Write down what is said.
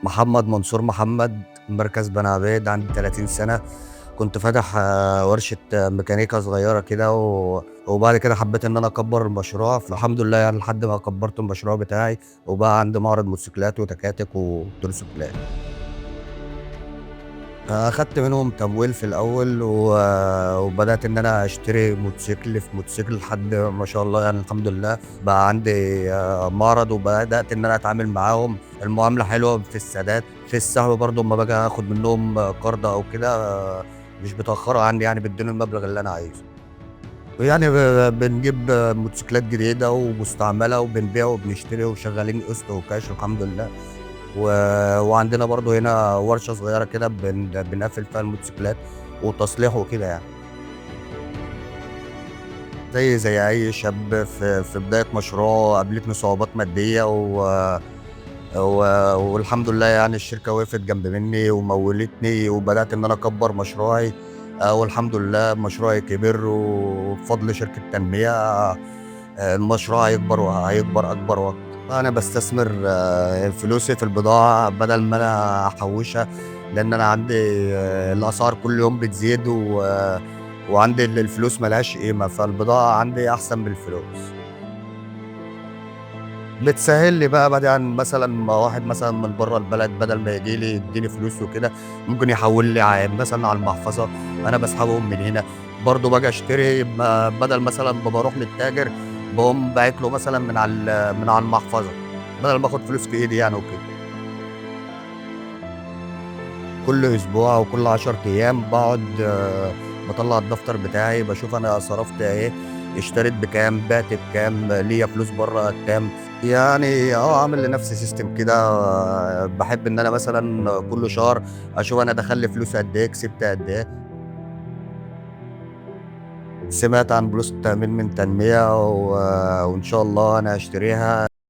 محمد منصور محمد، مركز بني عبيد، عندي 30 سنة. كنت فاتح ورشة ميكانيكا صغيرة كده وبعد كده حبيت إن أنا أكبر المشروع، فالحمد لله يعني لحد ما كبرت المشروع بتاعي وبقى عندي معرض موتوسيكلات وتكاتك وتروسيكلات. أخدت منهم تمويل في الأول وبدأت إن أنا أشتري موتوسيكل في موتوسيكل لحد ما شاء الله يعني الحمد لله بقى عندي معرض، وبدأت إن أنا أتعامل معاهم المعاملة حلوة في السداد، في السهم برضه أما باجي آخد منهم قرض أو كده مش بيتأخروا عني، يعني بيدوني المبلغ اللي أنا عايزه. ويعني بنجيب موتوسيكلات جديدة ومستعملة وبنبيع وبنشتري وشغالين قسط وكاش الحمد لله. و... وعندنا برضو هنا ورشة صغيرة كده بنقفل فيها الموتوسيكلات وتصليح وكده يعني. زي أي شاب في بداية مشروعه قابلتني صعوبات مادية و... والحمد لله يعني الشركة وقفت جنب مني ومولتني وبدأت إن أنا أكبر مشروعي. والحمد لله مشروعي كبر وبفضل شركة تنمية المشروع هيكبر وهيكبر أكبر وأكبر. أنا باستثمر فلوسي في البضاعة بدل ما أنا أحوّشها، لإن أنا عندي الأسعار كل يوم بتزيد وعندي الفلوس ما لهاش قيمة، فالبضاعة عندي أحسن من الفلوس. بتسهّل لي بقى بدل عن مثلًا ما واحد مثلًا من برّه البلد بدل ما ييجي لي يدّيني فلوس وكده، ممكن يحوّل لي مثلًا على المحفظة، أنا باسحبهم من هنا. برضه باجي أشتري بدل مثلًا ما باروح للتاجر، باقوم باعت له مثلًا من على المحفظة، بدل ما آخُد فلوس في إيدي يعني وكده. كل أسبوع أو كل 10 أيام باقعد باطلّع الدفتر بتاعي، باشوف أنا صرفت إيه، اشتريت بكام، بِعت بكام، ليّا فلوس برّه كام. يعني عامل لنفسي system كده، باحب إن أنا مثلًا كل شهر أشوف أنا دخل لي فلوس قد إيه، كسبت قد إيه. سمعت عن بنوك التأمين من تنمية وإن شاء الله أنا هاشتريها.